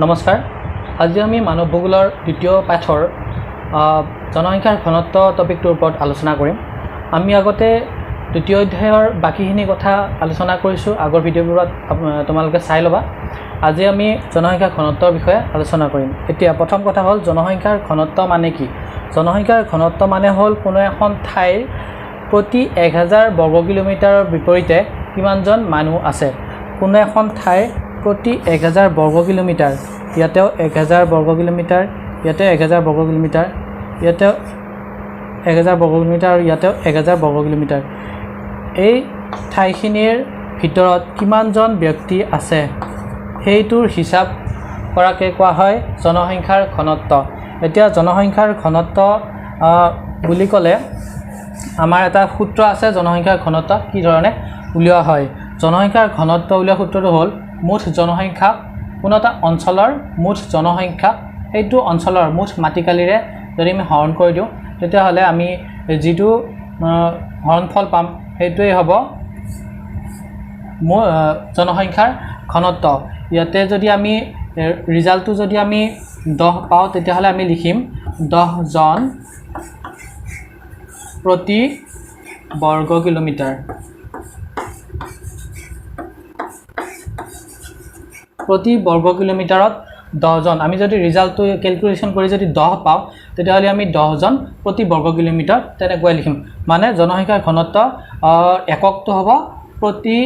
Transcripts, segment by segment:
নমস্কাৰ আজি আমি মানৱ ভূগোলৰ দ্বিতীয় পাঠৰ জনসংখ্যাৰ ঘনত্ব টপিকটোৰ ওপৰত আলোচনা কৰিম। আমি আগতে দ্বিতীয় অধ্যায়ৰ বাকিখিনি কথা আলোচনা কৰিছোঁ, আগৰ ভিডিঅ'বোৰত তোমালোকে চাই ল'বা। আজি আমি জনসংখ্যাৰ ঘনত্বৰ বিষয়ে আলোচনা কৰিম। এতিয়া প্ৰথম কথা হ'ল জনসংখ্যাৰ ঘনত্ব মানে কি? জনসংখ্যাৰ ঘনত্ব মানে হ'ল কোনো এখন ঠাইৰ প্ৰতি 1000 বৰ্গ কিলোমিটাৰৰ বিপৰীতে কিমানজন মানুহ আছে। কোনো এখন ঠাইৰ প্ৰতি 1000 বৰ্গ কিলোমিটাৰ, ইয়াতেও 1000 বৰ্গ কিলোমিটাৰ, ইয়াতেও 1000 বৰ্গ কিলোমিটাৰ, ইয়াতেও 1000 বৰ্গ কিলোমিটাৰ আৰু ইয়াতেও 1000 বৰ্গ কিলোমিটাৰ, এই ঠাইখিনিৰ ভিতৰত কিমানজন ব্যক্তি আছে সেইটোৰ হিচাপ কৰাকে কোৱা হয় জনসংখ্যাৰ ঘনত্ব। এতিয়া জনসংখ্যাৰ ঘনত্ব বুলি ক'লে আমাৰ এটা সূত্ৰ আছে। জনসংখ্যাৰ ঘনত্ব কি ধৰণে উলিওৱা হয়? জনসংখ্যাৰ ঘনত্ব উলিওৱা সূত্ৰটো হ'ল মুঠ জনসংখ্যা, কোনো এটা অঞ্চলৰ মুঠ জনসংখ্যা সেইটো অঞ্চলৰ মুঠ মাটিকালিৰে যদি আমি হৰণ কৰি দিওঁ তেতিয়াহ'লে আমি যিটো হৰণফল পাম সেইটোৱেই হ'ব জনসংখ্যাৰ ঘনত্ব। ইয়াতে যদি আমি ৰিজাল্টটো যদি আমি 10 পাওঁ তেতিয়াহ'লে আমি লিখিম 10 জন প্ৰতি বৰ্গ কিলোমিটাৰ। প্ৰতি বৰ্গ কিলোমিটাৰত 10 জন। আমি যদি ৰিজাল্টটো কেলকুলেশ্যন কৰি যদি 10 পাওঁ তেতিয়াহ'লে আমি 10 জন প্ৰতি বৰ্গ কিলোমিটাৰ তেনেকৈ লিখিম। মানে জনসংখ্যাৰ ঘনত্ব এককটো হ'ব প্ৰতি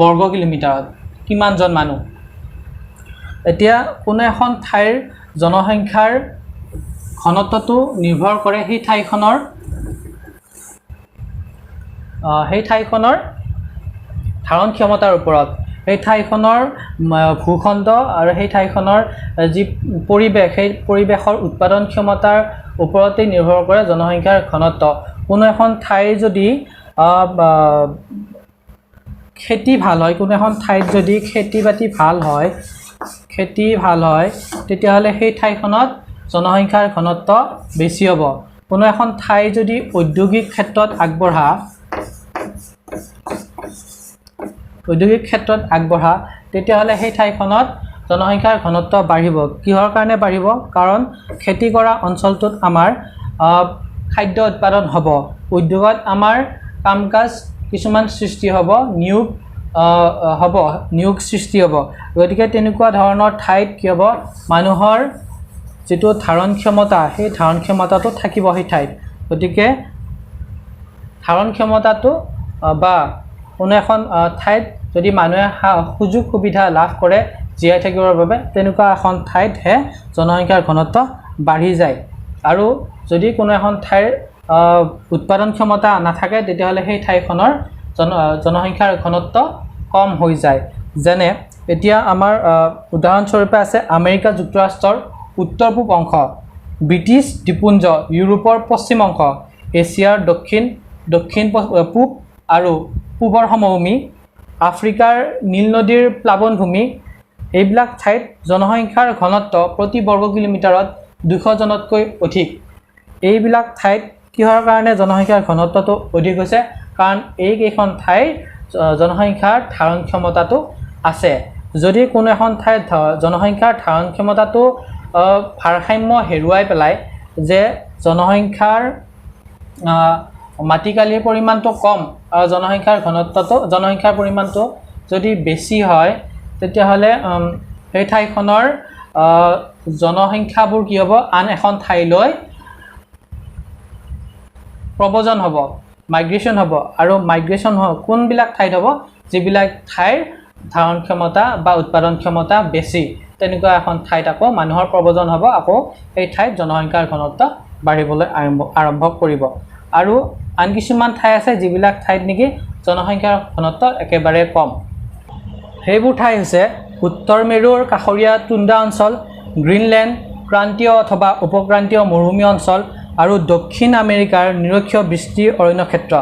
বৰ্গ কিলোমিটাৰত কিমানজন মানুহ। এতিয়া কোনো এখন ঠাইৰ জনসংখ্যাৰ ঘনত্বটো নিৰ্ভৰ কৰে সেই ঠাইখনৰ ধাৰণ ক্ষমতাৰ ওপৰত। সেই ঠাইখনৰ ভূখণ্ড আৰু সেই ঠাইখনৰ যি পৰিৱেশ, সেই পৰিৱেশৰ উৎপাদন ক্ষমতাৰ ওপৰতেই নিৰ্ভৰ কৰে জনসংখ্যাৰ ঘনত্ব। কোনো এখন ঠাইৰ যদি খেতি ভাল হয়, কোনো এখন ঠাইত যদি খেতি বাতি ভাল হয় তেতিয়াহ'লে সেই ঠাইখনত জনসংখ্যাৰ ঘনত্ব বেছি হ'ব। কোনো এখন ঠাই যদি ঔদ্যোগিক ক্ষেত্ৰত আগবঢ়া তেতিয়াহ'লে সেই ঠাইখনত জনসংখ্যাৰ ঘনত্ব বাঢ়িব। কিহৰ কাৰণে বাঢ়িব? কাৰণ খেতি কৰা অঞ্চলটোত আমাৰ খাদ্য উৎপাদন হ'ব, উদ্যোগত আমাৰ কাম কাজ কিছুমান সৃষ্টি হ'ব, নিয়োগ সৃষ্টি হ'ব। গতিকে তেনেকুৱা ধৰণৰ ঠাইত কি হ'ব, মানুহৰ যিটো ধাৰণ ক্ষমতা সেই ধাৰণ ক্ষমতাটো থাকিব সেই ঠাইত। গতিকে ধাৰণ ক্ষমতাটো বা কোনো এখন ঠাইত যদি মানুহে সুযোগ সুবিধা লাভ কৰে জীয়াই থাকিবৰ বাবে তেনেকুৱা এখন ঠাইতহে জনসংখ্যাৰ ঘনত্ব বাঢ়ি যায়। আৰু যদি কোনো এখন ঠাইৰ উৎপাদন ক্ষমতা নাথাকে তেতিয়াহ'লে সেই ঠাইখনৰ জনসংখ্যাৰ ঘনত্ব কম হৈ যায়। যেনে এতিয়া আমাৰ উদাহৰণস্বৰূপে আছে আমেৰিকা যুক্তৰাষ্ট্ৰৰ উত্তৰ পূব অংশ, ব্ৰিটিছ দ্বীপপুঞ্জ, ইউৰোপৰ পশ্চিম অংশ, এছিয়াৰ দক্ষিণ পূব আৰু পূবৰ সমভূমি, আফ্ৰিকাৰ নীল নদীৰ প্লাৱনভূমি, এইবিলাক ঠাইত জনসংখ্যাৰ ঘনত্ব প্ৰতি বৰ্গ কিলোমিটাৰত 200 জনতকৈ অধিক। এইবিলাক ঠাইত কিহৰ কাৰণে জনসংখ্যাৰ ঘনত্বটো অধিক হৈছে? কাৰণ এইকেইখন ঠাইৰ জনসংখ্যাৰ ধাৰণ ক্ষমতাটো আছে। যদি কোনো এখন ঠাইৰ জনসংখ্যাৰ ধাৰণ ক্ষমতাটো ভাৰসাম্য হেৰুৱাই পেলাই, যে জনসংখ্যাৰ মাটিকালিৰ পৰিমাণটো কম আৰু জনসংখ্যাৰ পৰিমাণটো যদি বেছি হয় তেতিয়াহ'লে সেই ঠাইখনৰ জনসংখ্যাবোৰ কি হ'ব, আন এখন ঠাইলৈ প্ৰব্ৰজন হ'ব, মাইগ্ৰেশ্যন হ'ব। আৰু মাইগ্ৰেশ্যন কোনবিলাক ঠাইত হ'ব? যিবিলাক ঠাইৰ ধাৰণ ক্ষমতা বা উৎপাদন ক্ষমতা বেছি, তেনেকুৱা এখন ঠাইত আকৌ মানুহৰ প্ৰব্ৰজন হ'ব, আকৌ সেই ঠাইত জনসংখ্যাৰ ঘনত্ব বাঢ়িবলৈ আৰম্ভ কৰিব। আৰু আন কিছুমান ঠাই আছে যিবিলাক ঠাইত নেকি জনসংখ্যাৰ ঘনত্ব একেবাৰে কম। সেইবোৰ ঠাই হৈছে উত্তৰ মেৰুৰ কাষৰীয়া টুণ্ড্ৰা অঞ্চল, গ্ৰীণলেণ্ড, ক্ৰান্তীয় অথবা উপক্ৰান্তীয় মৰুভূমি অঞ্চল আৰু দক্ষিণ আমেৰিকাৰ নিৰক্ষ বৃষ্টিৰ অৰণ্যক্ষেত্ৰ।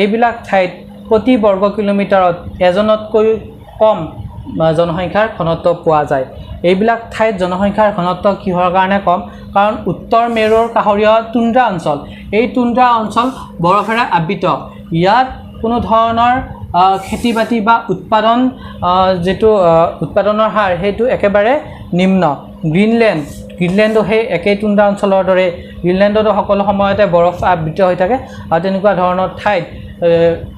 এইবিলাক ঠাইত প্ৰতি বৰ্গ কিলোমিটাৰত এজনতকৈ কম জনসংখ্যাৰ ঘনত্ব পোৱা যায়। এইবিলাক ঠাইত জনসংখ্যাৰ ঘনত্ব কিহৰ কাৰণে কম? কাৰণ উত্তৰ মেৰুৰ কাষৰীয়া টুণ্ড্ৰা অঞ্চল, এই টুণ্ড্ৰা অঞ্চল বৰফেৰে আবৃত। ইয়াত কোনো ধৰণৰ খেতি বাতি বা উৎপাদন যেটো উৎপাদনৰ হাৰ সেইটো একেবাৰে নিম্ন গ্ৰীণলেণ্ডো সেই একেই তুন্দ্ৰা অঞ্চলৰ দৰে গ্ৰীণলেণ্ডতো সকলো সময়তে বৰফ আবৃত হৈ থাকে আৰু তেনেকুৱা ধৰণৰ ঠাইত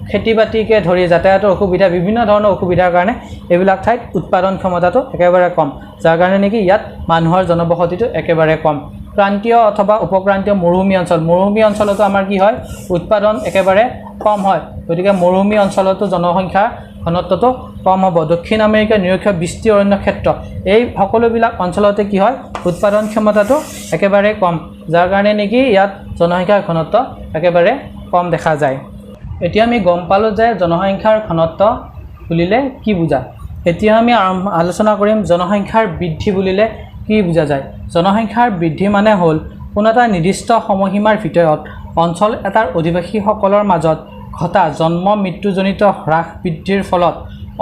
খেতি বাতিকে ধৰি যাতায়াতৰ অসুবিধা বিভিন্ন ধৰণৰ অসুবিধাৰ কাৰণে এইবিলাক ঠাইত উৎপাদন ক্ষমতাটো একেবাৰে কম যাৰ কাৰণে নেকি ইয়াত মানুহৰ জনবসতিটো একেবাৰে কম ক্ৰান্তীয় অথবা উপক্ৰান্তীয় মৰুভূমি অঞ্চলতো আমাৰ কি হয় উৎপাদন একেবাৰে কম হয় গতিকে মৰুভূমি অঞ্চলতো জনসংখ্যা ঘনত্বটো কম হ'ব দক্ষিণ আমেৰিকাৰ নিৰক্ষীয় বৃষ্টি অৰণ্য ক্ষেত্ৰ এই সকলোবিলাক অঞ্চলতে কি হয় উৎপাদন ক্ষমতাটো একেবাৰে কম যাৰ কাৰণে নেকি ইয়াত জনসংখ্যাৰ ঘনত্ব একেবাৰে কম দেখা যায় এতিয়া আমি গম পালো যে জনসংখ্যাৰ ঘনত্ব বুলিলে কি বুজা এতিয়া আমি আলোচনা কৰিম জনসংখ্যাৰ বৃদ্ধি বুলিলে কি বুজা যায় জনসংখ্যাৰ বৃদ্ধি মানে হ'ল কোনো এটা নিৰ্দিষ্ট সময়সীমাৰ ভিতৰত অঞ্চল এটাৰ অধিবাসীসকলৰ মাজত ঘটা জন্ম মৃত্যুজনিত হ্ৰাস বৃদ্ধিৰ ফলত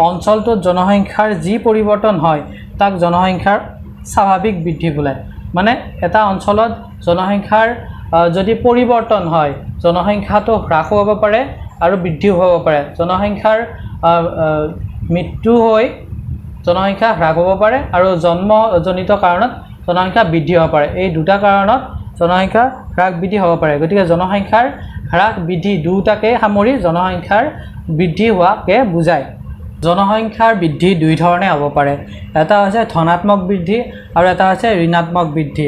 অঞ্চলটোত জনসংখ্যাৰ যি পৰিৱৰ্তন হয় তাক জনসংখ্যাৰ স্বাভাৱিক বৃদ্ধি বোলে মানে এটা অঞ্চলত জনসংখ্যাৰ যদি পৰিৱৰ্তন হয় জনসংখ্যাটো হ্ৰাস হ'ব পাৰে আৰু বৃদ্ধিও হ'ব পাৰে জনসংখ্যাৰ মৃত্যু হৈ জনসংখ্যা হ্ৰাস হ'ব পাৰে আৰু জন্মজনিত কাৰণত জনসংখ্যা বৃদ্ধি হ'ব পাৰে এই দুটা কাৰণত জনসংখ্যা হ্ৰাস বৃদ্ধি হ'ব পাৰে গতিকে জনসংখ্যাৰ হ্ৰাস বৃদ্ধি দুটাকে সামৰি জনসংখ্যাৰ বৃদ্ধি হোৱাকে বুজায় জনসংখ্যাৰ বৃদ্ধি দুই ধৰণে হ'ব পাৰে এটা হৈছে ধনাত্মক বৃদ্ধি আৰু এটা হৈছে ঋণাত্মক বৃদ্ধি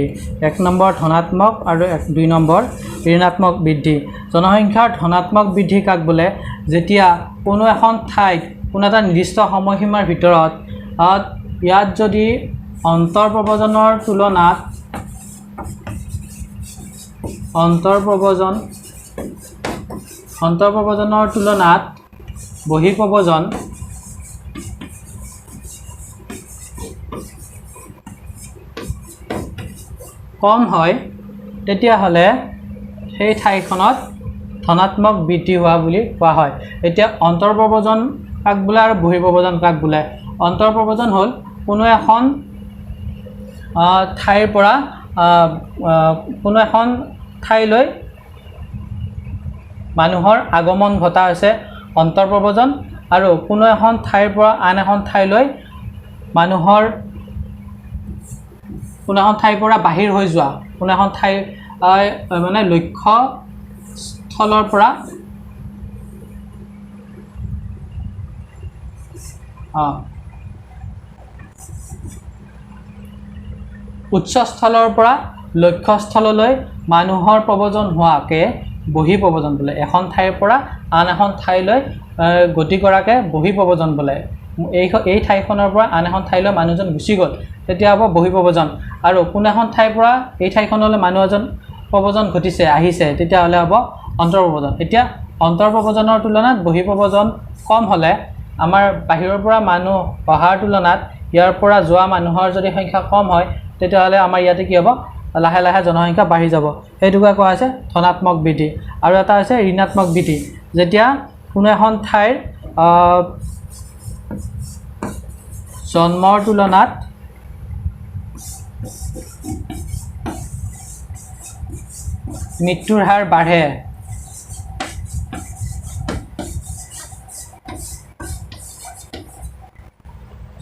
1 নম্বৰ ধনাত্মক আৰু 2 নম্বৰ ঋণাত্মক বৃদ্ধি জনসংখ্যাৰ ধনাত্মক বৃদ্ধি কাক বোলে যেতিয়া কোনো এখন ঠাইত কোনো এটা নিৰ্দিষ্ট সময়সীমাৰ ভিতৰত ইয়াত যদি অন্তৰ্প্ৰব্ৰজনৰ তুলনাত বহিঃপ্ৰব্ৰজন কম হয় তেতিয়াহ'লে সেই ঠাইখনত ধনাত্মক বৃদ্ধি হোৱা বুলি কোৱা হয় এতিয়া অন্তৰ্প্ৰব্ৰজন কাক বোলে আৰু বহিঃপ্ৰব্ৰজন কাক বোলে অন্তৰ্প্ৰব্ৰজন হ'ল কোনো এখন ঠাইৰ পৰা কোনো এখন ঠাইলৈ মানুহৰ আগমন ঘটা হৈছে অন্তৰ্প্ৰব্ৰজন আৰু কোনো এখন ঠাইৰ পৰা আন এখন ঠাইলৈ মানুহৰ কোনো এখন ঠাইৰ পৰা বাহিৰ হৈ যোৱা কোনো এখন ঠাই মানে লক্ষ্য স্থলৰ পৰা উচ্চস্থলৰ পৰা লক্ষ্যস্থললৈ মানুহৰ প্ৰব্ৰজন হোৱাকে বহিঃপ্ৰব্ৰজন বোলে এখন ঠাইৰ পৰা আন এখন ঠাইলৈ গতি কৰাকে বহিঃপ্ৰব্ৰজন বোলে এই ঠাইখনৰ পৰা আন এখন ঠাইলৈ মানুহজন গুচি গ'ল তেতিয়া হ'ব বহিঃপ্ৰব্ৰজন আৰু কোনো এখন ঠাইৰ পৰা এই ঠাইখনলৈ মানুহ এজন প্ৰব্ৰজন ঘটিছে আহিছে তেতিয়াহ'লে হ'ব অন্তৰ্প্ৰব্ৰজন এতিয়া অন্তৰ্প্ৰব্ৰজনৰ তুলনাত বহিঃপ্ৰব্ৰজন কম হ'লে আমাৰ বাহিৰৰ পৰা মানুহ অহাৰ তুলনাত ইয়াৰ পৰা যোৱা মানুহৰ যদি সংখ্যা কম হয় তেতিয়াহ'লে আমাৰ ইয়াতে কি হ'ব লাহে লাহে জনসংখ্যা বাঢ়ি যাব সেইটোকে কোৱা হৈছে ধনাত্মক বৃদ্ধি আৰু এটা হৈছে ঋণাত্মক বৃদ্ধি যেতিয়া কোনো এখন ঠাইৰ জন্মৰ তুলনাত মৃত্যুৰ হাৰ বাঢ়ে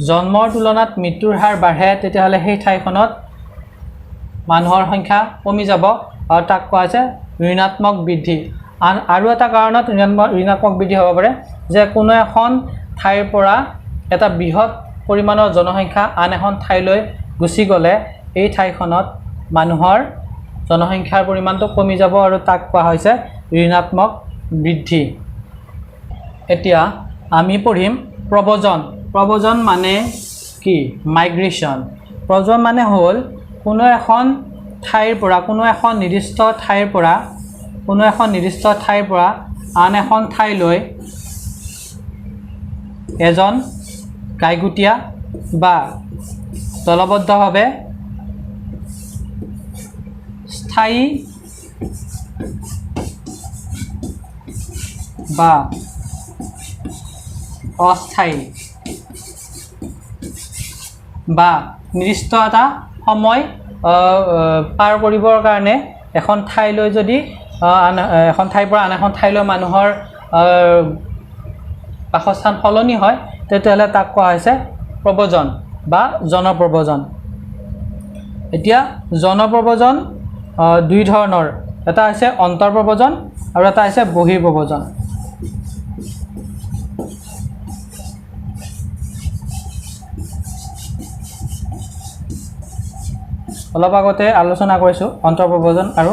জন্মৰ তুলনাত মৃত্যুৰ হাৰ বাঢ়ে তেতিয়াহ'লে সেই ঠাইখনত মানুহৰ সংখ্যা কমি যাব আৰু তাক কোৱা হৈছে ঋণাত্মক বৃদ্ধি আৰু এটা কাৰণত ঋণাত্মক বৃদ্ধি হ'ব পাৰে যে কোনো এখন ঠাইৰ পৰা এটা বৃহৎ পৰিমাণৰ জনসংখ্যা আন এখন ঠাইলৈ গুচি গ'লে এই ঠাইখনত মানুহৰ জনসংখ্যাৰ পৰিমাণটো কমি যাব আৰু তাক কোৱা হৈছে ঋণাত্মক বৃদ্ধি এতিয়া আমি পঢ়িম প্ৰব্ৰজন মানে কি মাইগ্ৰেশ্যন প্ৰব্ৰজন মানে হ'ল কোনো এখন ঠাইৰ পৰা কোনো এখন নিৰ্দিষ্ট ঠাইৰ পৰা আন এখন ঠাইলৈ এজন গাইগুটীয়া বা দলবদ্ধভাৱে স্থায়ী বা অস্থায়ী বা নিৰ্দিষ্ট এটা সময় পাৰ কৰিবৰ কাৰণে এখন ঠাইলৈ যদি এখন ঠাইৰ পৰা আন এখন ঠাইলৈ মানুহৰ বাসস্থান সলনি হয় তেতিয়াহ'লে তাক কোৱা হৈছে প্ৰব্ৰজন বা জনপ্ৰব্ৰজন। এতিয়া জনপ্ৰব্ৰজন দুই ধৰণৰ, এটা হৈছে অন্তৰ্প্ৰব্ৰজন আৰু এটা হৈছে বহিঃপ্ৰব্ৰজন। অলপ আগতে আলোচনা কৰিছোঁ অন্তৰ্প্ৰব্ৰজন আৰু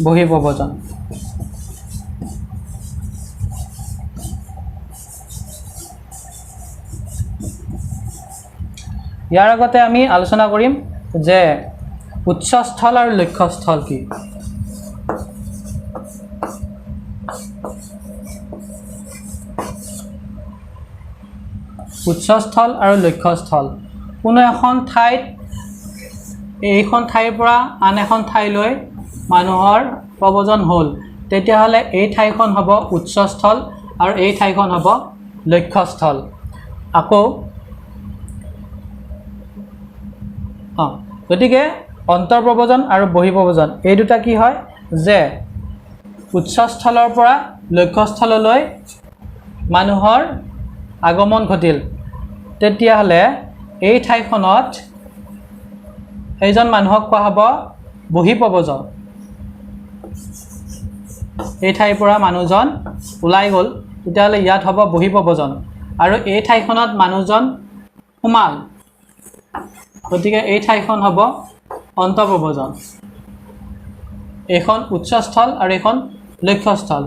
বহিঃপ্ৰব্ৰজন। ইয়াৰ আগতে আমি আলোচনা কৰিম যে উৎসস্থল আৰু লক্ষ্যস্থল কি। উৎসস্থল আৰু লক্ষ্যস্থল, কোনো এখন ঠাইত এইখন ঠাইৰ পৰা আন এখন ঠাইলৈ মানুহৰ প্ৰব্ৰজন হ'ল, তেতিয়াহ'লে এই ঠাইখন হ'ব উৎসস্থল আৰু এই ঠাইখন হ'ব লক্ষ্যস্থল। আকৌ গতিকে অন্তৰ্প্ৰব্ৰজন আৰু বহিঃপ্ৰব্ৰজন এই দুটা কি হয় যে উৎসস্থলৰ পৰা লক্ষ্যস্থললৈ মানুহৰ আগমন ঘটিল, তেতিয়াহ'লে এই ঠাইখনত সেইজন মানুহক কোৱা হ'ব বহিঃপ্ৰব্ৰজন। এই ঠাইৰ পৰা মানুহজন ওলাই গ'ল, তেতিয়াহ'লে ইয়াত হ'ব বহিঃপ্ৰব্ৰজন। আৰু এই ঠাইখনত মানুহজন সোমাল, গতিকে এই ঠাইখন হ'ব অন্তঃপ্ৰব্ৰজন। এইখন উৎসস্থল আৰু এইখন লক্ষ্যস্থল।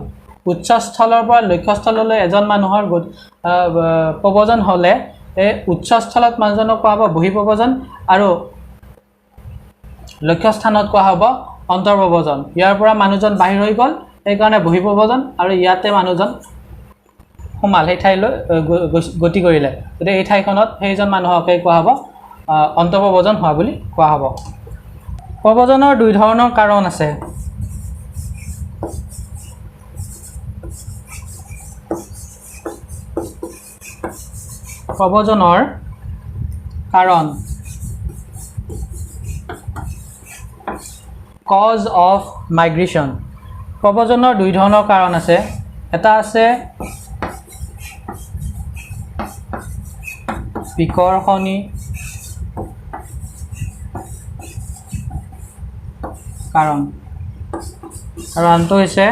উৎসস্থলৰ পৰা লক্ষ্যস্থললৈ এজন মানুহৰ প্ৰব্ৰজন হ'লে এই উৎসস্থলত মানুহজনক কোৱা হ'ব বহিঃপ্ৰব্ৰজন আৰু লক্ষ্যস্থানত কোৱা হ'ব অন্তৰ্প্ৰব্ৰজন। ইয়াৰ পৰা মানুহজন বাহিৰ হৈ গ'ল, সেইকাৰণে বহিঃপ্ৰব্ৰজন, আৰু ইয়াতে মানুহজন সোমাল, সেই ঠাইলৈ গতি কৰিলে, গতিকে এই ঠাইখনত সেইজন মানুহকে কোৱা হ'ব অন্তঃপ্ৰব্ৰজন হোৱা বুলি কোৱা হ'ব। প্ৰব্ৰজনৰ দুই ধৰণৰ কাৰণ আছে। প্ৰব্ৰজনৰ কাৰণ, কজ অফ মাইগ্ৰেশ্যন। প্ৰব্ৰজনৰ দুই ধৰণৰ কাৰণ আছে। এটা আছে বিকৰ্ষণী কাৰণ আৰু আনটো হৈছে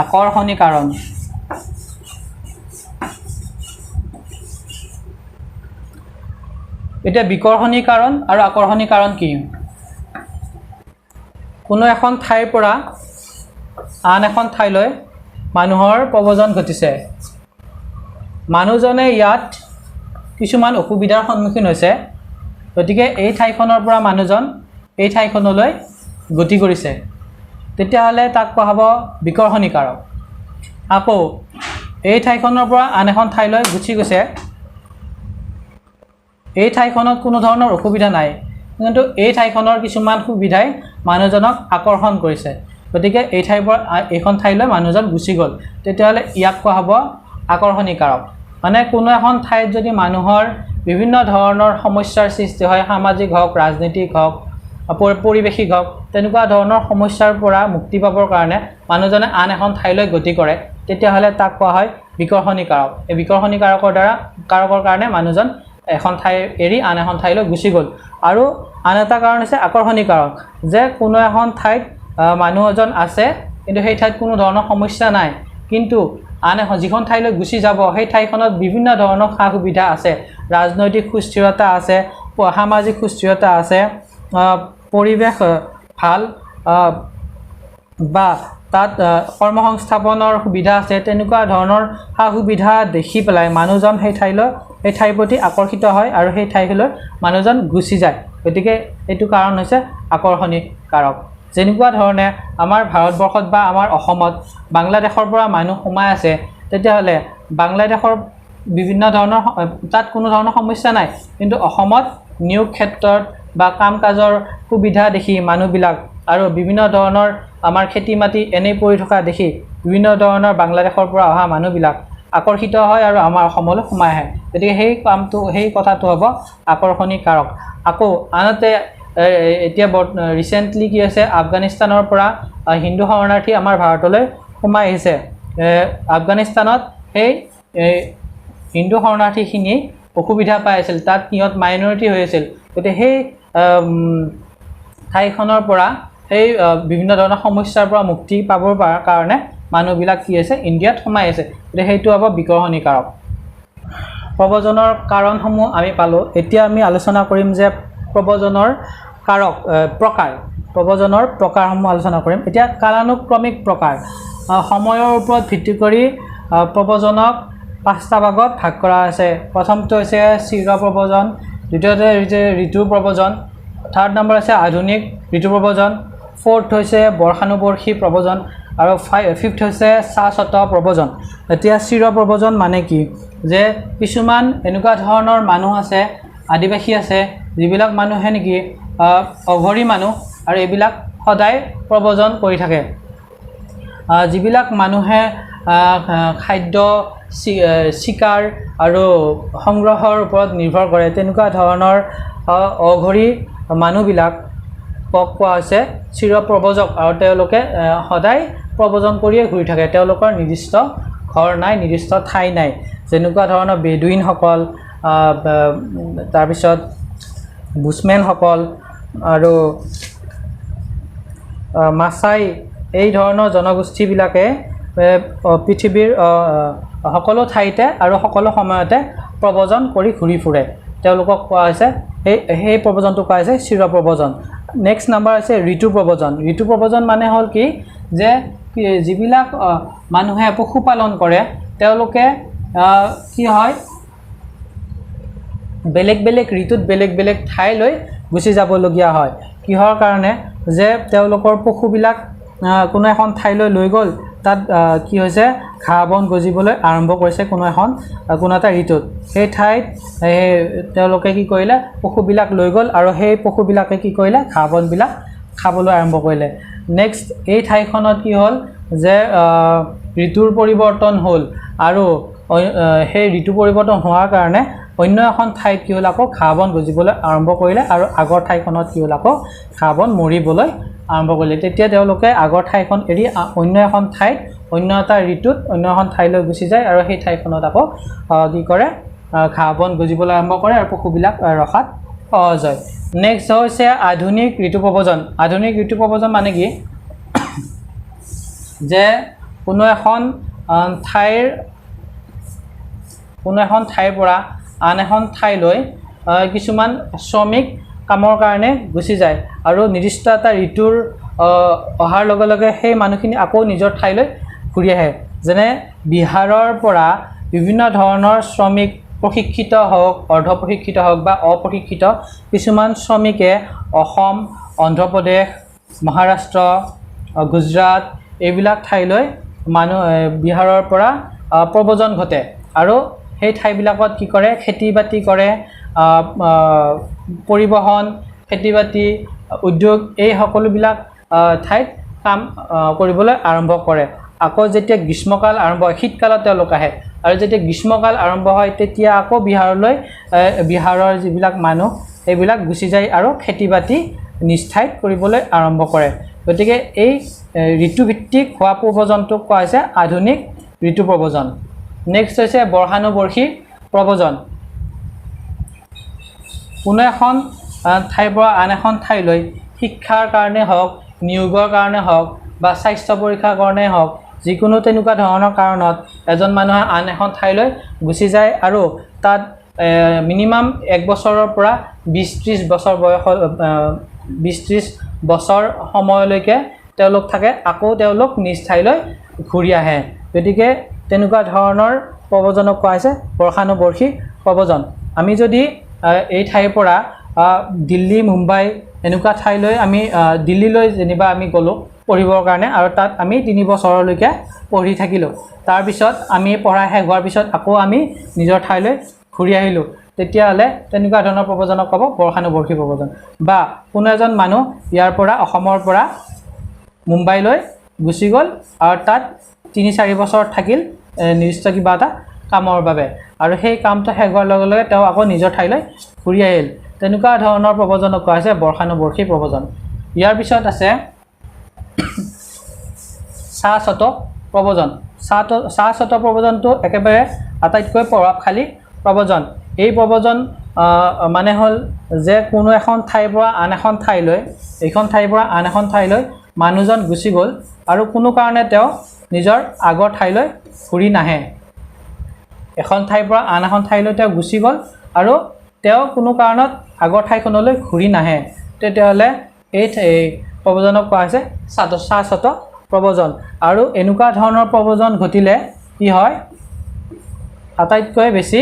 আকৰ্ষণী কাৰণ। এতিয়া বিকৰ্ষণী কাৰণ আৰু আকৰ্ষণী কাৰণ কি? কোনো এখন ঠাইৰ পৰা আন এখন ঠাইলৈ মানুহৰ প্ৰব্ৰজন ঘটিছে, মানুহজনে ইয়াত কিছুমান অসুবিধাৰ সন্মুখীন হৈছে, গতিকে এই ঠাইখনৰ পৰা মানুহজন এই ঠাইখনলৈ গতি কৰিছে, তেতিয়াহ'লে তাক কোৱা হ'ব বিকৰ্ষণী কাৰক। আকৌ এই ঠাইখনৰ পৰা আন এখন ঠাইলৈ গুচি গৈছে, এই ঠাইখনত কোনো ধৰণৰ অসুবিধা নাই, কিন্তু এই ঠাইখনৰ কিছুমান সুবিধাই মানুহজনক আকৰ্ষণ কৰিছে, গতিকে এই ঠাইৰ পৰা এইখন ঠাইলৈ মানুহজন গুচি গ'ল, তেতিয়াহ'লে ইয়াক কোৱা হ'ব আকৰ্ষণী কাৰক। মানে কোনো এখন ঠাইত যদি মানুহৰ বিভিন্ন ধৰণৰ সমস্যাৰ সৃষ্টি হয়, সামাজিক হওক, ৰাজনীতিক হওক, পৰিৱেশিক হওক, তেনেকুৱা ধৰণৰ সমস্যাৰ পৰা মুক্তি পাবৰ কাৰণে মানুহজনে আন এখন ঠাইলৈ গতি কৰে, তেতিয়াহ'লে তাক কোৱা হয় বিকৰ্ষণী কাৰক। এই বিকৰ্ষণী কাৰকৰ কাৰণে মানুহজন এখন ঠাই এৰি আন এখন ঠাইলৈ গুচি গ'ল। আৰু আন এটা কাৰণ হৈছে আকৰ্ষণী কাৰক, যে কোনো এখন ঠাইত মানুহ এজন আছে, কিন্তু সেই ঠাইত কোনো ধৰণৰ সমস্যা নাই, কিন্তু আন এখন যিখন ঠাইলৈ গুচি যাব সেই ঠাইখনত বিভিন্ন ধৰণৰ সা সুবিধা আছে, ৰাজনৈতিক সুস্থিৰতা আছে, সামাজিক সুস্থিৰতা আছে, পৰিৱেশ ভাল, বা তাত কৰ্মসংস্থাপনৰ সুবিধা আছে, তেনেকুৱা ধৰণৰ সা সুবিধা দেখি পেলাই মানুহজন সেই ঠাইৰ প্ৰতি আকৰ্ষিত হয় আৰু সেই ঠাইলৈ মানুহজন গুচি যায়। গতিকে এইটো কাৰণ হৈছে আকৰ্ষণী কাৰক। যেনেকুৱা ধৰণে আমাৰ ভাৰতবৰ্ষত বা আমাৰ অসমত বাংলাদেশৰ পৰা মানুহ সোমাই আছে, তেতিয়াহ'লে বাংলাদেশৰ বিভিন্ন ধৰণৰ তাত কোনো ধৰণৰ সমস্যা নাই, কিন্তু অসমত নিয়োগ ক্ষেত্ৰত বা কাম কাজৰ সুবিধা দেখি মানুহবিলাক আৰু বিভিন্ন ধৰণৰ আমাৰ খেতি মাটি এনেই পৰি থকা দেখি বিভিন্ন ধৰণৰ বাংলাদেশৰ পৰা অহা মানুহবিলাক আকৰ্ষিত হয় আৰু আমাৰ অসমলৈ সোমাই আহে, গতিকে সেই কথাটো হ'ব আকৰ্ষণী কাৰক। আকৌ আনহাতে এতিয়া ৰিচেণ্টলি কি হৈছে, আফগানিস্তানৰ পৰা হিন্দু শৰণাৰ্থী আমাৰ ভাৰতলৈ সোমাই আহিছে আফগানিস্তানত সেই হিন্দু শৰণাৰ্থীখিনি অসুবিধা পাই আছিল তাত সিহঁত মাইনৰিটি হৈ আছিল গতিকে সেই ঠাইখনৰ পৰা সেই বিভিন্ন ধৰণৰ সমস্যাৰ পৰা মুক্তি পাবৰ কাৰণে মানুহবিলাক কি আছে ইণ্ডিয়াত সোমাই আছে গতিকে সেইটো হ'ব বিকৰ্ষণী কাৰক প্ৰব্ৰজনৰ কাৰণসমূহ আমি পালোঁ এতিয়া আমি আলোচনা কৰিম যে প্ৰব্ৰজনৰ কাৰক প্ৰব্ৰজনৰ প্ৰকাৰসমূহ আলোচনা কৰিম এতিয়া কালানুক্ৰমিক প্ৰকাৰ সময়ৰ ওপৰত ভিত্তি কৰি প্ৰব্ৰজনক 5টা ভাগত ভাগ কৰা আছে প্ৰথমটো হৈছে চিৰ প্ৰব্ৰজন দ্বিতীয়তে হৈছে ঋতুৰ প্ৰব্ৰজন থাৰ্ড নম্বৰ আছে আধুনিক ঋতু প্ৰব্ৰজন ফ'ৰ্থ হৈছে বৰ্ষানুবৰ্ষী প্ৰব্ৰজন আৰু ফিফথ হৈছে শাশ্বত প্ৰব্ৰজন এতিয়া চিৰ প্ৰব্ৰজন মানে কি যে কিছুমান এনেকুৱা ধৰণৰ মানুহ আছে আদিবাসী আছে যিবিলাক মানুহে নেকি অঘৰী মানুহ আৰু এইবিলাক সদায় প্ৰব্ৰজন কৰি থাকে যিবিলাক মানুহে খাদ্য শিকাৰ আৰু সংগ্ৰহৰ ওপৰত নিৰ্ভৰ কৰে তেনেকুৱা ধৰণৰ অঘৰী মানুহবিলাক কোৱা হৈছে চিৰ প্ৰব্ৰজক আৰু তেওঁলোকে সদায় প্ৰব্ৰজন কৰিয়ে ঘূৰি থাকে তেওঁলোকৰ নিৰ্দিষ্ট ঘৰ নাই নিৰ্দিষ্ট ঠাই নাই যেনেকুৱা ধৰণৰ বেডুইনসকল তাৰপিছত বুছমেনসকল আৰু মাছাই এই ধৰণৰ জনগোষ্ঠীবিলাকে পৃথিৱীৰ সকলো ঠাইতে আৰু সকলো সময়তে প্ৰব্ৰজন কৰি ঘূৰি ফুৰে তেওঁলোকক কোৱা হৈছে সেই প্ৰব্ৰজনটো কোৱা হৈছে চিৰ প্ৰব্ৰজন নেক্সট নাম্বাৰ আছে ঋতু প্ৰব্ৰজন মানে হ'ল কি যে যিবিলাক মানুহে পশুপালন কৰে তেওঁলোকে কি হয় বেলেগ বেলেগ ঋতুত বেলেগ বেলেগ ঠাইলৈ গুচি যাবলগীয়া হয় কিহৰ কাৰণে যে তেওঁলোকৰ পশুবিলাক কোনো এখন ঠাইলৈ লৈ গ'ল তাত কি হৈছে ঘাঁহ বন গজিবলৈ আৰম্ভ কৰিছে কোনো এটা ঋতুত সেই ঠাইত তেওঁলোকে কি কৰিলে পশুবিলাক লৈ গ'ল আৰু সেই পশুবিলাকে কি কৰিলে ঘাঁহ বনবিলাক খাবলৈ আৰম্ভ কৰিলে নেক্সট এই ঠাইখনত কি হ'ল যে ঋতুৰ পৰিৱৰ্তন হ'ল আৰু সেই ঋতু পৰিৱৰ্তন হোৱাৰ কাৰণে অন্য এখন ঠাইত কি হ'ল আকৌ ঘাঁহ বন গজিবলৈ আৰম্ভ কৰিলে আৰু আগৰ ঠাইখনত কি হ'ল আকৌ ঘাঁহ বন মৰিবলৈ আৰম্ভ কৰিলে তেতিয়া তেওঁলোকে আগৰ ঠাইখন এৰি অন্য এখন ঠাইত অন্য এটা ঋতুত অন্য এখন ঠাইলৈ গুচি যায় আৰু সেই ঠাইখনত আকৌ কি কৰে ঘাঁহ বন গজিবলৈ আৰম্ভ কৰে আৰু পশুবিলাক ৰখাত সহজ হয় নেক্সট হৈছে আধুনিক ঋতু প্ৰব্ৰজন মানে কি যে কোনো এখন ঠাইৰ পৰা আন এখন ঠাইলৈ কিছুমান শ্ৰমিক কামৰ কাৰণে গুচি যায় আৰু নিৰ্দিষ্ট এটা ঋতুৰ অহাৰ লগে লগে সেই মানুহখিনি আকৌ নিজৰ ঠাইলৈ ঘূৰি আহে যেনে বিহাৰৰ পৰা বিভিন্ন ধৰণৰ শ্ৰমিক প্ৰশিক্ষিত হওক অৰ্ধ প্ৰশিক্ষিত হওক বা অপ্ৰশিক্ষিত কিছুমান শ্ৰমিকে অসম অন্ধ্ৰপ্ৰদেশ মহাৰাষ্ট্ৰ গুজৰাট এইবিলাক ঠাইলৈ বিহাৰৰ পৰা প্ৰব্ৰজন ঘটে আৰু সেই ঠাইবিলাকত কি কৰে খেতি বাতি কৰে পৰিবহণ খেতি বাতি উদ্যোগ এই সকলোবিলাক ঠাইত কাম কৰিবলৈ আৰম্ভ কৰে আকৌ যেতিয়া গ্ৰীষ্মকাল আৰম্ভ হয় শীতকালত তেওঁলোক আহে আৰু যেতিয়া গ্ৰীষ্মকাল আৰম্ভ হয় তেতিয়া আকৌ বিহাৰৰ যিবিলাক মানুহ সেইবিলাক গুচি যায় আৰু খেতি বাতি নিজ ঠাইত কৰিবলৈ আৰম্ভ কৰে গতিকে এই ঋতুভিত্তিক হোৱা প্ৰব্ৰজনটোক কোৱা হৈছে আধুনিক ঋতু প্ৰব্ৰজন নেক্সট হৈছে বৰ্ষানুবৰ্ষী প্ৰব্ৰজন কোনো এখন ঠাইৰ পৰা আন এখন ঠাইলৈ শিক্ষাৰ কাৰণে হওক নিয়োগৰ কাৰণে হওক বা স্বাস্থ্য পৰীক্ষাৰ কাৰণে হওক যিকোনো তেনেকুৱা ধৰণৰ কাৰণত এজন মানুহে আন এখন ঠাইলৈ গুচি যায় আৰু তাত মিনিমাম 1 বছৰৰ পৰা 20-30 বছৰ বয়সৰ 20-30 বছৰ সময়লৈকে তেওঁলোক থাকে আকৌ তেওঁলোক নিজ ঠাইলৈ ঘূৰি আহে গতিকে তেনেকুৱা ধৰণৰ প্ৰব্ৰজনক কোৱা হৈছে বৰ্ষানুবৰ্ষী প্ৰব্ৰজন আমি যদি এই ঠাইৰ পৰা দিল্লী মুম্বাই এনেকুৱা ঠাইলৈ আমি দিল্লীলৈ যেনিবা আমি গ'লোঁ পঢ়িবৰ কাৰণে আৰু তাত আমি 3 বছৰলৈকে পঢ়ি থাকিলোঁ তাৰপিছত আমি পঢ়া শেষ হোৱাৰ পিছত আকৌ আমি নিজৰ ঠাইলৈ ঘূৰি আহিলোঁ তেতিয়াহ'লে তেনেকুৱা ধৰণৰ প্ৰব্ৰজনক ক'ব বৰ্ষানুবৰ্ষী প্ৰব্ৰজন বা কোনো এজন মানুহ ইয়াৰ পৰা অসমৰ পৰা মুম্বাইলৈ গুচি গ'ল আৰু তাত 3-4 বছৰ থাকিল নিৰ্দিষ্ট কিবা এটা কামৰ বাবে আৰু সেই কামটো শেষ হোৱাৰ লগে লগে তেওঁ আকৌ নিজৰ ঠাইলৈ ঘূৰি আহিল তেনেকুৱা ধৰণৰ প্ৰব্ৰজনক কোৱা হৈছে বৰ্ষানুবৰ্ষী প্ৰব্ৰজন ইয়াৰ পিছত আছে শাশ্বত প্ৰব্ৰজন শাশ্বত প্ৰব্ৰজনটো একেবাৰে আটাইতকৈ প্ৰভাৱশালী প্ৰব্ৰজন এই প্ৰব্ৰজন মানে হ'ল যে কোনো এখন ঠাইৰ পৰা আন এখন ঠাইলৈ এইখন ঠাইৰ পৰা আন এখন ঠাইলৈ মানুহজন গুচি গ'ল আৰু কোনো কাৰণে তেওঁ নিজৰ আগৰ ঠাইলৈ ঘূৰি নাহে এখন ঠাইৰ পৰা আন এখন ঠাইলৈ তেওঁ গুচি গ'ল আৰু তেওঁ কোনো কাৰণত আগৰ ঠাইখনলৈ ঘূৰি নাহে তেতিয়াহ'লে এই প্ৰব্ৰজনক কোৱা হৈছে শাশ্বত প্ৰব্ৰজন আৰু এনেকুৱা ধৰণৰ প্ৰব্ৰজন ঘটিলে কি হয় আটাইতকৈ বেছি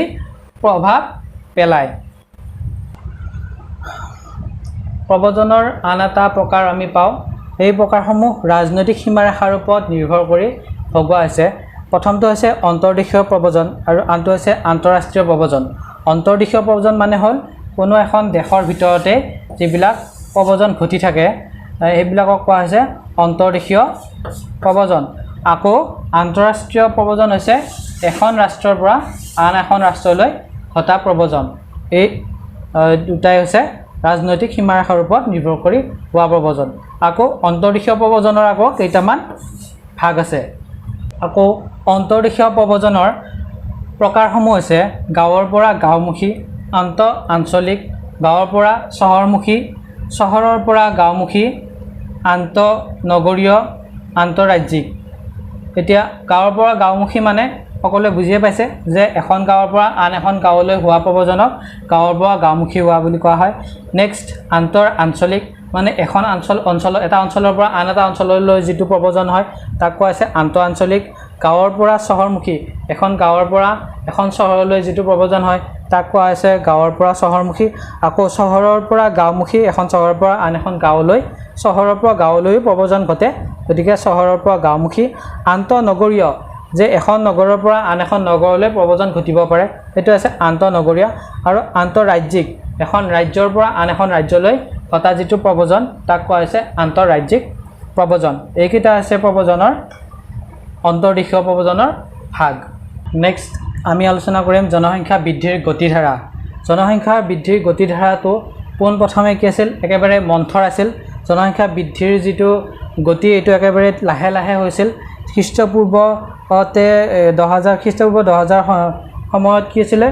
প্ৰভাৱ পেলায় প্ৰব্ৰজনৰ আন এটা প্ৰকাৰ আমি পাওঁ এই প্ৰকাৰসমূহ ৰাজনৈতিক সীমাৰেখাৰ ওপৰত নিৰ্ভৰ কৰি ভগোৱা হৈছে প্ৰথমটো হৈছে অন্তৰ্দেশীয় প্ৰব্ৰজন আৰু আনটো হৈছে আন্তঃৰাষ্ট্ৰীয় প্ৰব্ৰজন অন্তৰ্দেশীয় প্ৰব্ৰজন মানে হ'ল কোনো এখন দেশৰ ভিতৰতে যিবিলাক প্ৰব্ৰজন ঘটি থাকে সেইবিলাকক কোৱা হৈছে অন্তৰ্দেশীয় প্ৰব্ৰজন আকৌ আন্তঃৰাষ্ট্ৰীয় প্ৰব্ৰজন হৈছে এখন ৰাষ্ট্ৰৰ পৰা আন এখন ৰাষ্ট্ৰলৈ ঘটা প্ৰব্ৰজন এই দুটাই হৈছে ৰাজনৈতিক সীমাৰেখাৰ ওপৰত নিৰ্ভৰ কৰি হোৱা প্ৰব্ৰজন আকৌ অন্তৰ্দেশীয় প্ৰব্ৰজনৰ আকৌ কেইটামান ভাগ আছে আকৌ অন্তৰ্দেশীয় প্ৰব্ৰজনৰ প্ৰকাৰসমূহ হৈছে গাঁৱৰ পৰা গাঁওমুখী আঞ্চলিক গাঁৱৰ পৰা চহৰমুখী চহৰৰ পৰা গাঁওমুখী আন্তঃনগৰীয় আন্তঃৰাজ্যিক এতিয়া গাঁৱৰ পৰা গাঁওমুখী মানে সকলোৱে বুজিয়ে পাইছে যে এখন গাঁৱৰ পৰা আন এখন গাঁৱলৈ হোৱা প্ৰব্ৰজনক গাঁৱৰ পৰা গাঁওমুখী হোৱা বুলি কোৱা হয় নেক্সট আঞ্চলিক মানে এখন এটা অঞ্চলৰ পৰা আন এটা অঞ্চললৈ যিটো প্ৰব্ৰজন হয় তাক কোৱা হৈছে আন্তঃআঞ্চলিক গাঁৱৰ পৰা চহৰমুখী এখন গাঁৱৰ পৰা এখন চহৰলৈ যিটো প্ৰব্ৰজন হয় তাক কোৱা হৈছে গাঁৱৰ পৰা চহৰমুখী আকৌ চহৰৰ পৰা গাঁওমুখী এখন চহৰৰ পৰা আন এখন গাঁৱলৈ চহৰৰ পৰা গাঁৱলৈও প্ৰব্ৰজন ঘটে গতিকে চহৰৰ পৰা গাঁওমুখী আন্তঃনগৰীয় যে এখন নগৰৰ পৰা আন এখন নগৰলৈ প্ৰব্ৰজন ঘটিব পাৰে সেইটো আছে আন্তঃনগৰীয় আৰু আন্তঃৰাজ্যিক এখন ৰাজ্যৰ পৰা আন এখন ৰাজ্যলৈ ঘটা যিটো প্ৰব্ৰজন তাক কোৱা হৈছে আন্তঃৰাজ্যিক প্ৰব্ৰজন এইকেইটা আছে প্ৰব্ৰজনৰ অন্তৰ্দেশীয় প্ৰব্ৰজনৰ ভাগ নেক্সট আমি আলোচনা কৰিম জনসংখ্যা বৃদ্ধিৰ গতিধাৰা জনসংখ্যা বৃদ্ধিৰ গতিধাৰাটো পোনপ্ৰথমে কি আছিল একেবাৰে মন্থৰ আছিল জনসংখ্যা বৃদ্ধিৰ যিটো গতি এইটো একেবাৰে লাহে লাহে হৈছিল খ্ৰীষ্টপূৰ্বতে 10,000 খ্ৰীষ্টপূৰ্ব 10,000 সময়ত কি আছিলে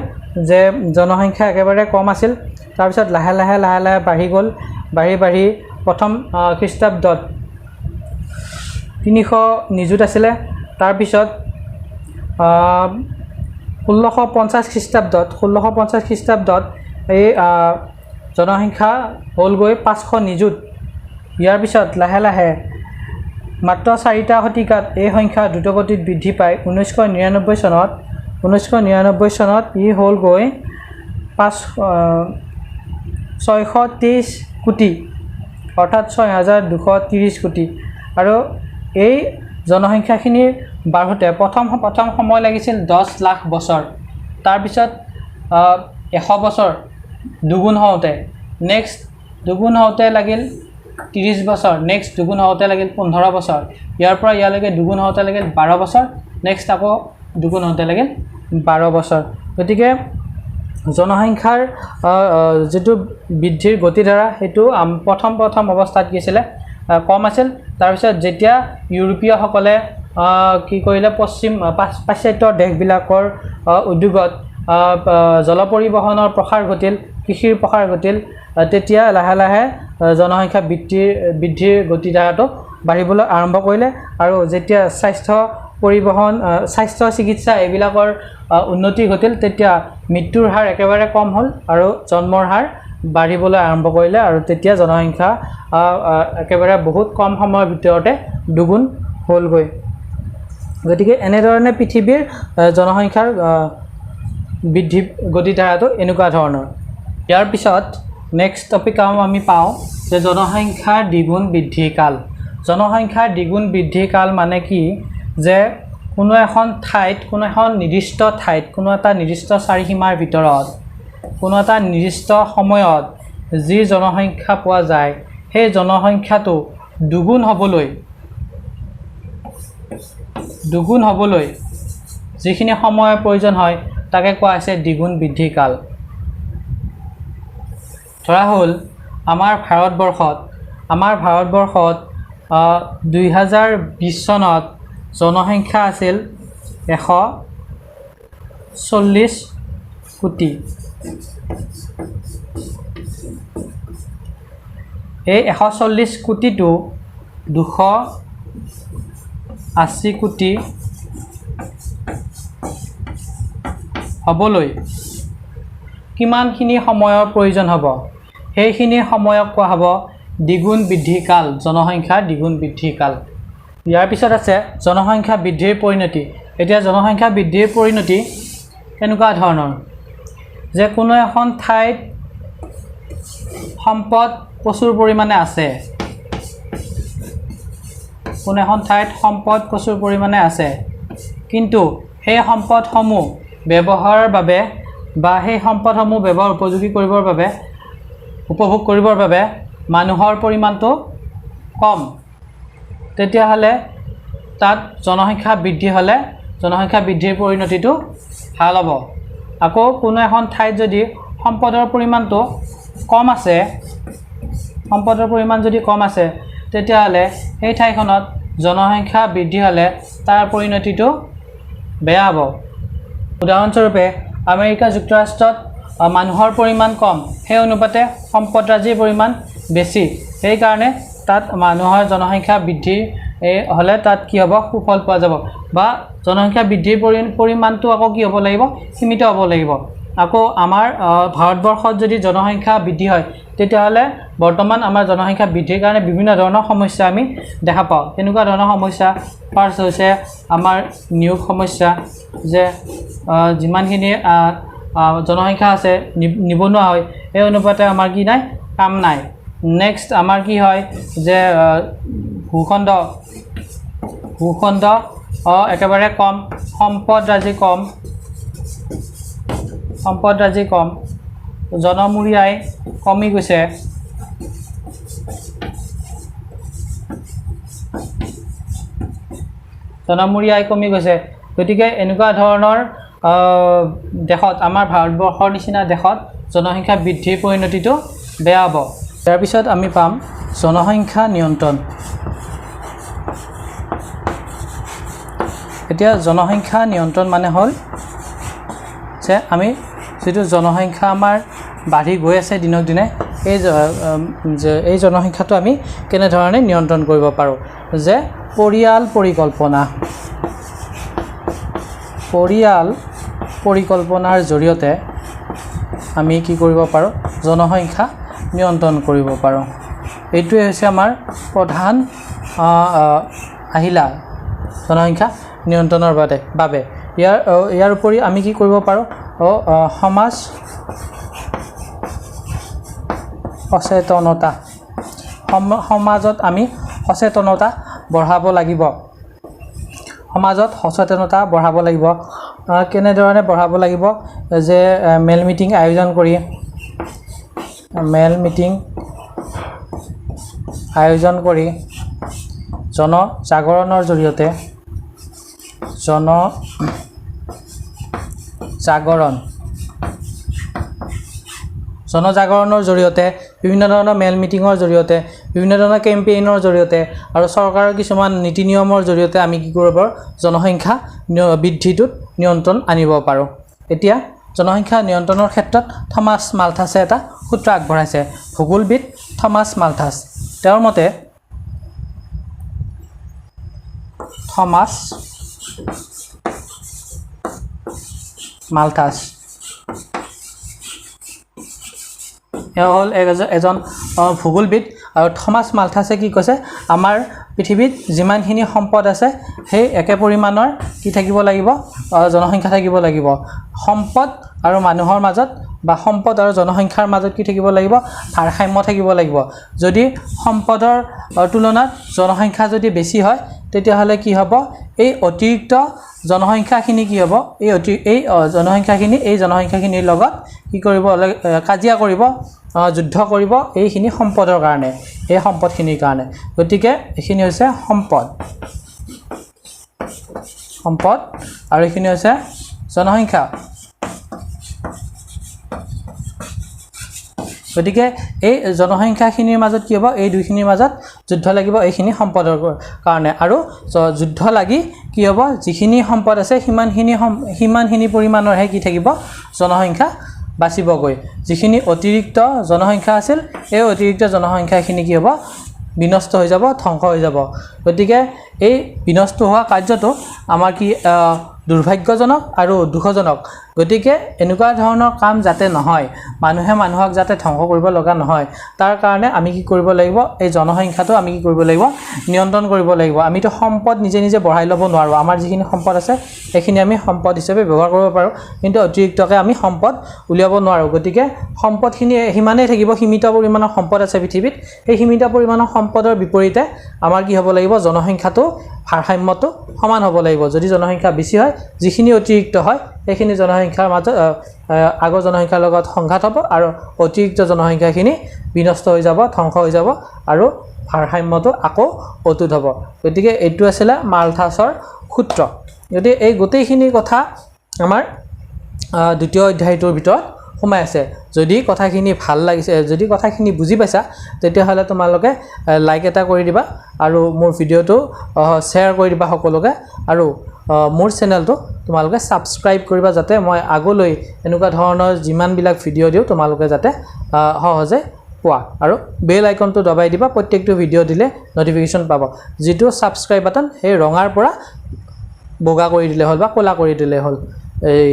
যে জনসংখ্যা একেবাৰে কম আছিল তাৰপিছত লাহে লাহে বাঢ়ি গ'ল বাঢ়ি প্ৰথম খ্ৰীষ্টাব্দত 300 নিযুত আছিলে তাৰপিছত 1650 খ্ৰীষ্টাব্দত এই জনসংখ্যা হ'লগৈ 500 নিযুত ইয়াৰ পিছত লাহে লাহে মাত্ৰ 4টা শতিকাত এই সংখ্যা দ্ৰুতগতিত বৃদ্ধি পায় 1999 চনত ই হ'লগৈ 623 কোটি অৰ্থাৎ 6,230 কোটি আৰু এই জনসংখ্যাখিনিৰ বাঢ়োতে প্ৰথম সময় লাগিছিল 10 লাখ বছৰ তাৰপিছত 100 বছৰ দুগুণ হওঁতে নেক্সট দুগুণ হওঁতে লাগিল 30 বছৰ নেক্সট দুগুণ হওঁতে লাগিল 15 বছৰ ইয়াৰ পৰা ইয়ালৈকে দুগুণ হওঁতে লাগিল 12 বছৰ নেক্সট আকৌ দুগুণ হওঁতে লাগিল 12 বছৰ গতিকে জনসংখ্যাৰ যেটো বৃদ্ধিৰ গতিধাৰা হেতু প্ৰথম অৱস্থাত কি আছিল কম আছিল তাৰপিছত যেতিয়া ইউৰোপীয়সকলে কি কৰিলে পাশ্চাত্য দেশবিলাকৰ উদ্যোগত জল পৰিবহনৰ প্ৰসাৰ ঘটিল কৃষিৰ প্ৰসাৰ ঘটিল তেতিয়া লাহে লাহে জনসংখ্যা বৃদ্ধিৰ গতিধাৰাটো বাঢ়িবলৈ আৰম্ভ কৰিলে আৰু যেতিয়া স্বাস্থ্য পৰিবহন স্বাস্থ্য চিকিৎসা এইবিলাকৰ উন্নতি ঘটিল তেতিয়া মৃত্যুৰ হাৰ একেবাৰে কম হ'ল আৰু জন্মৰ হাৰ বাঢ়িবলৈ আৰম্ভ কৰিলে আৰু তেতিয়া জনসংখ্যা একেবাৰে বহুত কম সময়ৰ ভিতৰতে দুগুণ হ'লগৈ গতিকে এনেধৰণে পৃথিৱীৰ জনসংখ্যাৰ বৃদ্ধি গতিধাৰাটো এনেকুৱা ধৰণৰ ইয়াৰ পিছত নেক্সট টপিক আমি পাওঁ যে জনসংখ্যাৰ দ্বিগুণ বৃদ্ধি কাল জনসংখ্যাৰ দ্বিগুণ বৃদ্ধি কাল মানে কি যে কোনো এখন ঠাইত কোনো এখন নিৰ্দিষ্ট ঠাইত কোনো এটা নিৰ্দিষ্ট চাৰিসীমাৰ ভিতৰত কোনো এটা নিৰ্দিষ্ট সময়ত যি জনসংখ্যা পোৱা যায় সেই জনসংখ্যাটো দুগুণ হ'বলৈ যিখিনি সময়ৰ প্ৰয়োজন হয় তাকে কোৱা হৈছে দ্বিগুণ বৃদ্ধি কাল ধৰা হ'ল আমাৰ ভাৰতবৰ্ষত 2020 চনত জনসংখ্যা আছিল 140 কোটি। এই 140 কোটিটো 280 কোটি হ'বলৈ কিমানখিনি সময়ৰ প্ৰয়োজন হ'ব? সেইখিনি সময়ক কোৱা হ'ব দ্বিগুণ বৃদ্ধিকাল, জনসংখ্যাৰ দ্বিগুণ বৃদ্ধিকাল। ইয়াৰ পিছত আছে জনসংখ্যা বৃদ্ধিৰ পৰিণতি। এতিয়া জনসংখ্যা বৃদ্ধিৰ পৰিণতি কেনেকুৱা ধৰণৰ? যে কোনো এখন ঠাইত সম্পদ প্ৰচুৰ পৰিমাণে আছে, কোনো এখন ঠাইত সম্পদ প্ৰচুৰ পৰিমাণে আছে, কিন্তু সেই সম্পদসমূহ ব্যৱহাৰৰ বাবে বা সেই সম্পদসমূহ ব্যৱহাৰ উপযোগী কৰিবৰ বাবে, উপভোগ কৰিবৰ বাবে মানুহৰ পৰিমাণটো কম, তেতিয়াহ'লে তাত জনসংখ্যা বৃদ্ধি হ'লে জনসংখ্যা বৃদ্ধিৰ পৰিণতিটো ভাল হ'ব। আকৌ কোনো এখন ঠাইত যদি সম্পদৰ পৰিমাণটো কম আছে, সম্পদৰ পৰিমাণ যদি কম আছে, তেতিয়াহ'লে সেই ঠাইখনত জনসংখ্যা বৃদ্ধি হ'লে তাৰ পৰিণতিটো বেয়া হ'ব। উদাহৰণস্বৰূপে আমেৰিকা যুক্তৰাষ্ট্ৰত মানুহৰ পৰিমাণ কম, সেই অনুপাতে সম্পদৰাজিৰ পৰিমাণ বেছি, সেইকাৰণে তাত মানুহৰ জনসংখ্যা বৃদ্ধি হ'লে তাত কি হ'ব? সুফল পোৱা যাব। বা জনসংখ্যা বৃদ্ধিৰ পৰিমাণটো আকৌ কি হ'ব লাগিব? সীমিত হ'ব লাগিব। আকৌ আমাৰ ভাৰতবৰ্ষত যদি জনসংখ্যা বৃদ্ধি হয়, তেতিয়াহ'লে বৰ্তমান আমাৰ জনসংখ্যা বৃদ্ধিৰ কাৰণে বিভিন্ন ধৰণৰ সমস্যা আমি দেখা পাওঁ। কেনেকুৱা ধৰণৰ সমস্যা? ফাৰ্ষ্ট হৈছে আমাৰ নিয়োগ সমস্যা, যে যিমানখিনি জনসংখ্যা আছে নিবনুৱা হয়, এই অনুপাতে আমাৰ কি নাই? কাম নাই। নেক্সট আমাৰ কি হয়? যে ভূখণ্ড একেবাৰে কম, সম্পদৰাজি কম, জনমূৰি আয় কমি গৈছে, গতিকে এনেকুৱা ধৰণৰ দেশত, আমাৰ ভাৰতবৰ্ষৰ নিচিনা দেশত জনসংখ্যা বৃদ্ধিৰ পৰিণতিটো বেয়া হ'ব। ইয়াৰ পিছত আমি পাম জনসংখ্যা নিয়ন্ত্ৰণ। এতিয়া জনসংখ্যা নিয়ন্ত্ৰণ মানে হ'ল যে আমি যিটো জনসংখ্যা আমাৰ বাঢ়ি গৈ আছে দিনক দিনে, এই জনসংখ্যাটো আমি কেনেধৰণে নিয়ন্ত্ৰণ কৰিব পাৰোঁ? যে পৰিয়াল পৰিকল্পনাৰ জৰিয়তে আমি কি কৰিব পাৰোঁ? জনসংখ্যা নিয়ন্ত্ৰণ কৰিব পাৰোঁ। এইটোৱে হৈছে আমাৰ প্ৰধান আহিলা জনসংখ্যা নিয়ন্ত্ৰণৰ বাবে। ইয়াৰ উপৰি আমি কি কৰিব পাৰোঁ? সমাজ সচেতনতা, সমাজত আমি সচেতনতা বঢ়াব লাগিব। কেনেধৰণে বঢ়াব লাগিব? যে মেল মিটিং আয়োজন কৰি জনজাগৰণৰ জৰিয়তে বিভিন্ন ধৰণৰ মেল মিটিঙৰ জৰিয়তে, বিভিন্ন ধৰণৰ কেম্পেইনৰ জৰিয়তে আৰু চৰকাৰৰ কিছুমান নীতি নিয়মৰ জৰিয়তে আমি কি কৰিব পাৰোঁ? জনসংখ্যা বৃদ্ধিটোত নিয়ন্ত্ৰণ আনিব পাৰোঁ। এতিয়া জনসংখ্যা নিয়ন্ত্ৰণৰ ক্ষেত্ৰত থমাছ মালথাছে এটা সূত্ৰ আগবঢ়াইছে। ভূগোলবিদ থমাছ মালথাছ, তেওঁৰ মতে থমাছ মালথাছ এওঁ হ'ল এজন ভূগোলবিদ। আৰু থমাছ মালথাছে কি কৈছে? আমাৰ পৃথিৱীত যিমানখিনি সম্পদ আছে, সেই একে পৰিমাণৰ কি থাকিব লাগিব? জনসংখ্যা থাকিব লাগিব। সম্পদ আৰু মানুহৰ মাজত বা সম্পদ আৰু জনসংখ্যাৰ মাজত কি থাকিব লাগিব? ভাৰসাম্য থাকিব লাগিব। যদি সম্পদৰ তুলনাত জনসংখ্যা যদি বেছি হয়, তেতিয়াহ'লে কি হ'ব? এই অতিৰিক্ত জনসংখ্যাখিনি কি হ'ব? এই জনসংখ্যাখিনিৰ লগত কি কৰিব? কাজিয়া কৰিব, যুদ্ধ কৰিব এইখিনি সম্পদৰ কাৰণে, এই সম্পদখিনিৰ কাৰণে। গতিকে এইখিনি হৈছে সম্পদ আৰু এইখিনি হৈছে জনসংখ্যা। গতিকে এই জনসংখ্যাখিনিৰ মাজত কি হ'ব? এই দুইখিনিৰ মাজত যুদ্ধ লাগিব, এইখিনি সম্পদৰ কাৰণে। আৰু যুদ্ধ লাগি কি হ'ব যিখিনি সম্পদ আছে সিমানখিনি পৰিমাণৰহে কি থাকিব জনসংখ্যা বাচিবগৈ যিখিনি অতিৰিক্ত জনসংখ্যা আছিল এই অতিৰিক্ত জনসংখ্যাখিনি কি হ'ব বিনষ্ট হৈ যাব ধ্বংস হৈ যাব গতিকে এই বিনষ্ট হোৱা কাৰ্যটো আমাৰ কি দুৰ্ভাগ্যজনক আৰু দুখজনক গতিকে এনেকুৱা ধৰণৰ কাম যাতে নহয় মানুহে মানুহক যাতে ধ্বংস কৰিব লগা নহয় তাৰ কাৰণে আমি কি কৰিব লাগিব এই জনসংখ্যাটো আমি কি কৰিব লাগিব নিয়ন্ত্ৰণ কৰিব লাগিব আমিতো সম্পদ নিজে নিজে বঢ়াই ল'ব নোৱাৰো আমাৰ যিখিনি সম্পদ আছে এইখিনি আমি সম্পদ হিচাপে ব্যৱহাৰ কৰিব পাৰো কিন্তু অতিৰিক্তকৈ আমি সম্পদ উলিয়াব নোৱাৰো গতিকে সম্পদখিনি হিমানেই থাকিব সীমিত পৰিমাণৰ সম্পদ আছে পৃথিৱীত এই সীমিত পৰিমাণৰ সম্পদৰ বিপৰীতে আমাৰ কি হ'ব লাগিব জনসংখ্যাটো ভাৰসাম্যটো সমান হ'ব লাগিব যদি জনসংখ্যা বেছি হয় যিখিনি অতিৰিক্ত হয় এইখিনি জনসংখ্যাৰ মাজত আগৰ জনসংখ্যাৰ লগত সংঘাত হ'ব আৰু অতিৰিক্ত জনসংখ্যাখিনি বিনষ্ট হৈ যাব ধ্বংস হৈ যাব আৰু ভাৰসাম্যটো আকৌ অটুট হ'ব গতিকে এইটো আছিল মালথাছৰ সূত্ৰ গতিকে এই গোটেইখিনি কথা আমাৰ দ্বিতীয় অধ্যায়টোৰ ভিতৰত সোমাই আছে যদি কথাখিনি ভাল লাগিছে যদি কথাখিনি বুজি পাইছা তেতিয়াহ'লে তোমালোকে লাইক এটা কৰি দিবা আৰু মোৰ ভিডিঅ'টো শ্বেয়াৰ কৰি দিবা সকলোকে আৰু মোৰ চেনেলটো তোমালোকে ছাবস্ক্ৰাইব কৰিবা যাতে মই আগলৈ এনেকুৱা ধৰণৰ যিমানবিলাক ভিডিঅ' দিওঁ তোমালোকে যাতে সহজে পোৱা আৰু বেল আইকনটো দবাই দিবা প্ৰত্যেকটো ভিডিঅ' দিলে নটিফিকেশ্যন পাব যিটো ছাবস্ক্ৰাইব বাটন সেই ৰঙাৰ পৰা বগা কৰি দিলে হ'ল বা ক'লা কৰি দিলে হ'ল এই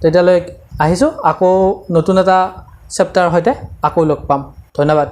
তেতিয়ালৈ আহিছোঁ আকৌ নতুন এটা চেপ্টাৰৰ সৈতে আকৌ লগ পাম ধন্যবাদ